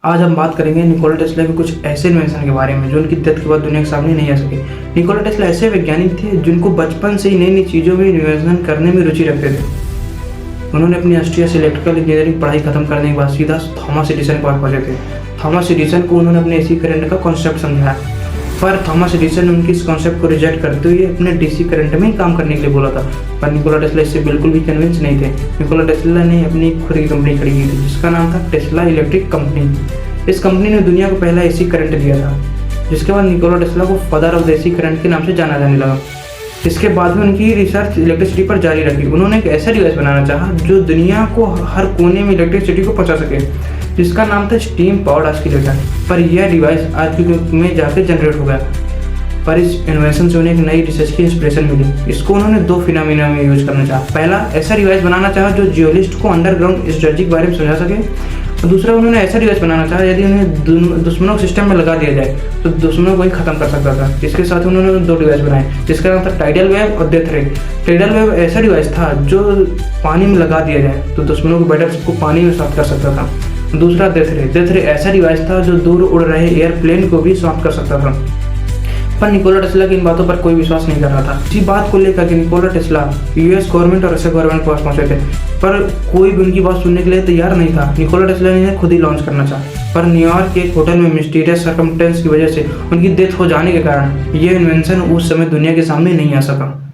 आज हम बात करेंगे निकोला टेस्ला के कुछ ऐसे इन्वेंशन के बारे में जो उनकी डेथ के बाद दुनिया के सामने नहीं आ सके। निकोला टेस्ला ऐसे वैज्ञानिक थे जिनको बचपन से ही नई नई चीज़ों में इन्वेंशन करने में रुचि रखते थे। उन्होंने अपनी ऑस्ट्रिया से इलेक्ट्रिकल इंजीनियरिंग पढ़ाई खत्म करने के बाद सीधा थॉमस एडिसन के पास पहुंचे थे। थॉमस एडिसन को उन्होंने अपने एसी करंट का कॉन्सेप्ट समझाया, पर थॉमस एडिसन ने उनकी इस कॉन्सेप्ट को रिजेक्ट करते हुए अपने डीसी करंट में ही काम करने के लिए बोला था। पर निकोला टेस्ला इससे बिल्कुल भी कन्विंस नहीं थे। निकोला टेस्ला ने अपनी खुद की कंपनी खड़ी की थी जिसका नाम था टेस्ला इलेक्ट्रिक कंपनी। इस कंपनी ने दुनिया को पहला एसी करंट दिया था, जिसके बाद निकोला टेस्ला को father of the AC current के नाम से जाना जाने लगा। इसके बाद में उनकी रिसर्च इलेक्ट्रिसिटी पर जारी रखी। उन्होंने एक ऐसा डिवाइस बनाना चाहा जो दुनिया को हर कोने में इलेक्ट्रिसिटी को पहुंचा सके, जिसका नाम था स्टीम पावर्ड ऑस्किलेटर। पर यह डिवाइस आज के युग में जाकर जनरेट हो गया। पर इस इन्वेंशन से उन्हें एक नई रिसर्च की इंस्पिरेशन मिली। इसको उन्होंने दो फिनोमिना में यूज करना चाहा। पहला, ऐसा डिवाइस बनाना चाहा जो जियोलिस्ट को अंडरग्राउंड स्ट्रेटजी के बारे में समझा सके। और दूसरा, उन्होंने ऐसा डिवाइस बनाना चाहा यदि उन्हें दुश्मनों के सिस्टम में लगा दिया जाए तो दुश्मनों को ही खत्म कर सकता था। इसके साथ उन्होंने दो डिवाइस बनाए जिसका नाम था टाइडल वेव और डेथ रे। टाइडल वेव ऐसा डिवाइस था जो पानी में लगा दिया जाए तो दुश्मनों के बैटल्स को पानी में समाप्त कर सकता था। दूसरा डेथ रे ऐसा डिवाइस था जो दूर उड़ रहे एयरप्लेन को भी समाप्त कर सकता था। पर निकोला टेस्ला की इन बातों पर कोई विश्वास नहीं कर रहा था। इसी बात को लेकर के निकोला टेस्ला यूएस गवर्नमेंट और रशिया गवर्नमेंट के पास पहुंचे थे, पर कोई भी उनकी बात सुनने के लिए तैयार नहीं था। निकोला टेस्ला ने खुद ही लॉन्च करना चाहा, पर न्यूयॉर्क के एक होटल में मिस्टीरियस सर्कमस्टेंस की वजह से उनकी डेथ हो जाने के कारण यह इन्वेंशन उस समय दुनिया के सामने नहीं आ सका।